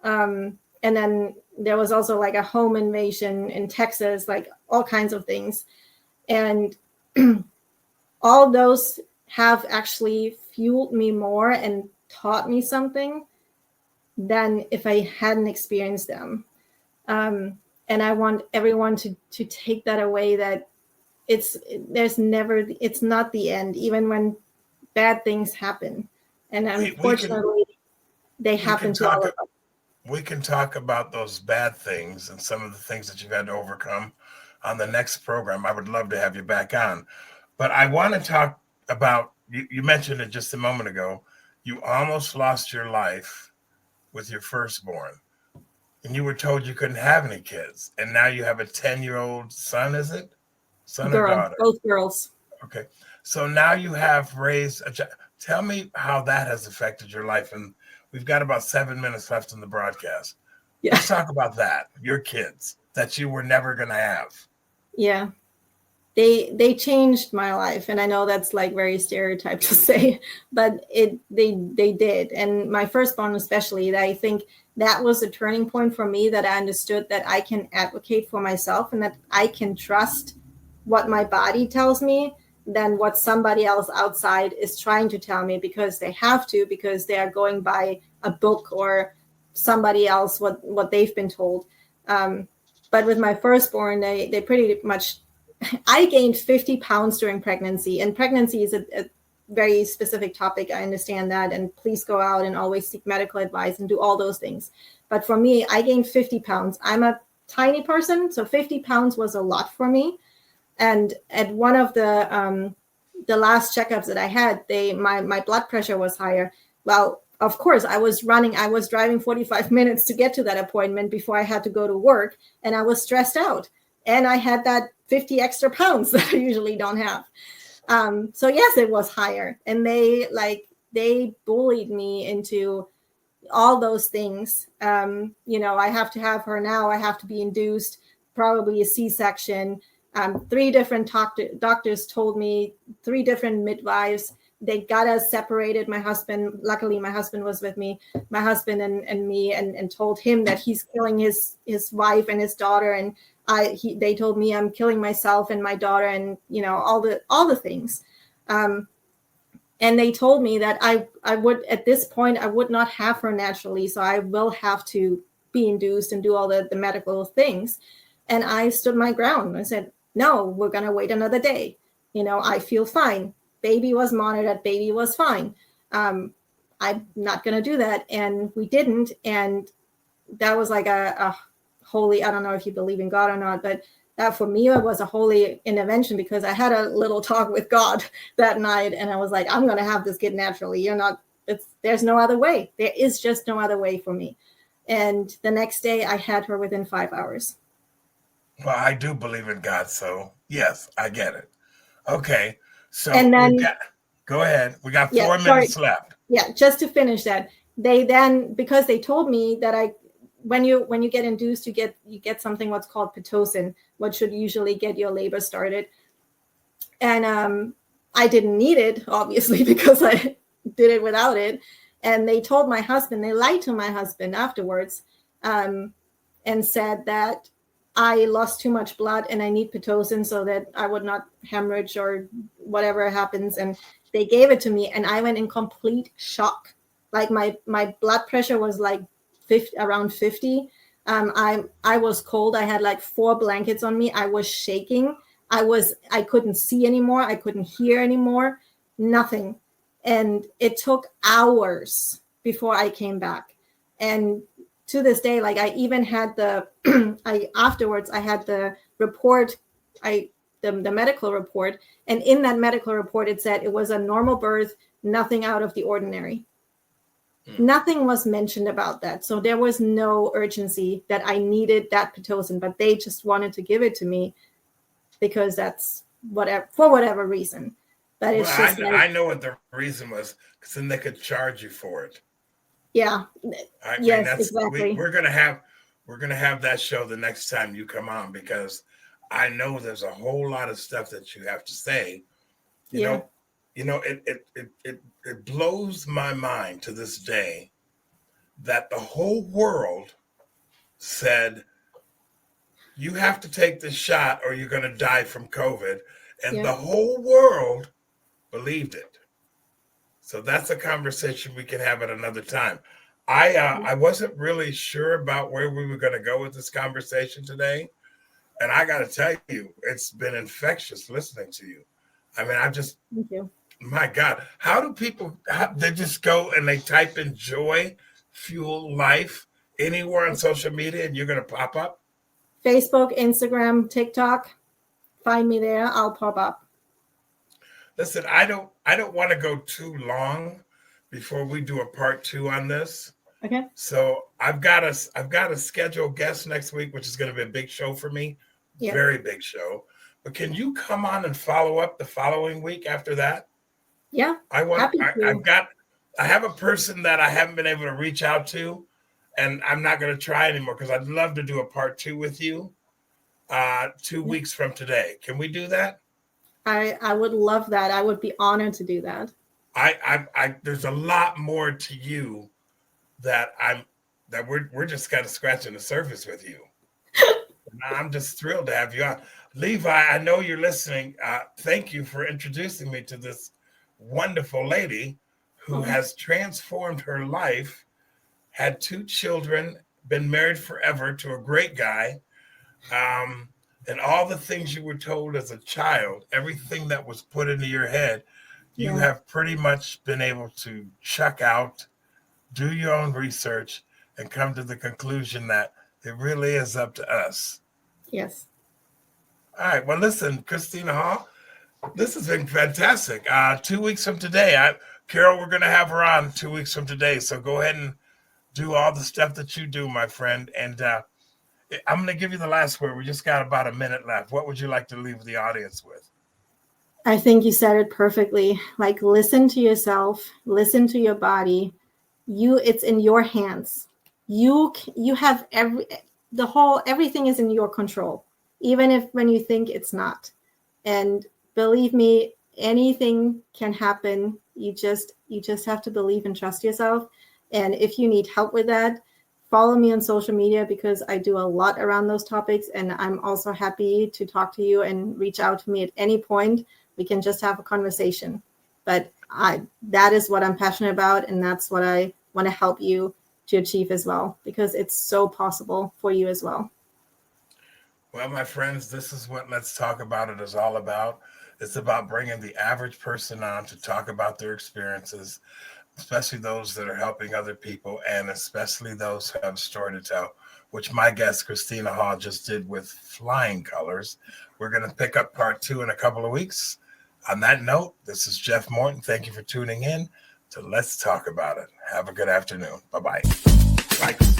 And then there was also like a home invasion in Texas, like all kinds of things. And all those have actually fueled me more and taught me something than if I hadn't experienced them. And I want everyone to take that away, that it's not the end, even when bad things happen. And unfortunately, they happen to all of us. We can talk about those bad things and some of the things that you've had to overcome on the next program. I would love to have you back on. But I want to talk about, you mentioned it just a moment ago, you almost lost your life with your firstborn. And you were told you couldn't have any kids. And now you have a 10-year-old son, is it? Son or daughter? Both girls. Okay. So now you have raised a child. Tell me how that has affected your life. And we've got about 7 minutes left in the broadcast. Yeah. Let's talk about that. Your kids that you were never going to have. Yeah. They changed my life. And I know that's like very stereotyped to say, but they did. And my firstborn especially, I think that was a turning point for me, that I understood that I can advocate for myself and that I can trust what my body tells me than what somebody else outside is trying to tell me, because they have to, because they are going by a book or somebody else, what they've been told. But with my firstborn, they pretty much, I gained 50 pounds during pregnancy, and pregnancy is a very specific topic. I understand that. And please go out and always seek medical advice and do all those things. But for me, I gained 50 pounds. I'm a tiny person, so 50 pounds was a lot for me. And at one of the last checkups that I had, my blood pressure was higher. Well, of course, I was driving 45 minutes to get to that appointment before I had to go to work, and I was stressed out. And I had that 50 extra pounds that I usually don't have. So yes, it was higher. And they bullied me into all those things. I have to have her now. I have to be induced, probably a C-section. 3 different doctors told me, 3 different midwives. They got us separated. My husband, luckily my husband was with me, my husband and me, and told him that he's killing his wife and his daughter. And they told me I'm killing myself and my daughter, and all the things. And they told me that I would, at this point, I would not have her naturally. So I will have to be induced and do all the medical things. And I stood my ground. I said, no, we're going to wait another day. I feel fine. Baby was monitored. Baby was fine. I'm not going to do that. And we didn't. And that was like a holy, I don't know if you believe in God or not, but that for me, it was a holy intervention, because I had a little talk with God that night. And I was like, I'm going to have this kid naturally. There's no other way. There is just no other way for me. And the next day I had her within 5 hours. Well, I do believe in God, so yes, I get it. Okay, so And then, go ahead. We got 4 yeah, minutes left. Yeah, just to finish that, they then, because they told me that when you get induced, you get something what's called Pitocin, what should usually get your labor started. And I didn't need it, obviously, because I did it without it. And they told my husband, they lied to my husband afterwards, and said that I lost too much blood and I need Pitocin so that I would not hemorrhage or whatever happens. And they gave it to me, and I went in complete shock. Like my blood pressure was like around 50. I was cold. I had like 4 blankets on me. I was shaking. I couldn't see anymore. I couldn't hear anymore. Nothing. And it took hours before I came back. And to this day, like I even had afterwards I had the report, the medical report. And in that medical report, it said it was a normal birth, nothing out of the ordinary. Nothing was mentioned about that. So there was no urgency that I needed that Pitocin, but they just wanted to give it to me because that's for whatever reason. But it's I know what the reason was, because then they could charge you for it. Yeah. Exactly. We're gonna have that show the next time you come on, because I know there's a whole lot of stuff that you have to say. It blows my mind to this day that the whole world said you have to take this shot or you're going to die from COVID, and the whole world believed it. So that's a conversation we can have at another time. I wasn't really sure about where we were going to go with this conversation today, and I got to tell you, it's been infectious listening to you. I mean, Thank you. My God, how do people, they just go and they type in joy, fuel, life anywhere on social media and you're going to pop up? Facebook, Instagram, TikTok, find me there. I'll pop up. Listen, I don't want to go too long before we do a part 2 on this. Okay. So I've got a scheduled guest next week, which is going to be a big show for me. Yeah. Very big show. But can you come on and follow up the following week after that? Yeah. I have a person that I haven't been able to reach out to, and I'm not going to try anymore because I'd love to do a part 2 with you 2 weeks from today. Can we do that? I would love that. I would be honored to do that. There's a lot more to you that we're just kind of scratching the surface with you. I'm just thrilled to have you on. Levi, I know you're listening. Thank you for introducing me to this wonderful lady who has transformed her life, had 2 children, been married forever to a great guy, and all the things you were told as a child, everything that was put into your head, you have pretty much been able to check out, do your own research, and come to the conclusion that it really is up to us. Yes. All right. Well, listen, Christina Hall, this has been fantastic. 2 weeks from today, Carol, we're going to have her on 2 weeks from today. So go ahead and do all the stuff that you do, my friend. And I'm going to give you the last word. We just got about a minute left. What would you like to leave the audience with? I think you said it perfectly. Like, listen to yourself, listen to your body. It's in your hands. You have everything is in your control, even if when you think it's not. And believe me, anything can happen. You just have to believe and trust yourself. And if you need help with that, follow me on social media, because I do a lot around those topics. And I'm also happy to talk to you and reach out to me at any point. We can just have a conversation. But that is what I'm passionate about. And that's what I want to help you to achieve as well, because it's so possible for you as well. Well, my friends, this is what Let's Talk About It is all about. It's about bringing the average person on to talk about their experiences, especially those that are helping other people, and especially those who have a story to tell, which my guest, Christina Hall, just did with flying colors. We're going to pick up part 2 in a couple of weeks. On that note, this is Jeff Morton. Thank you for tuning in to Let's Talk About It. Have a good afternoon. Bye-bye. Bye.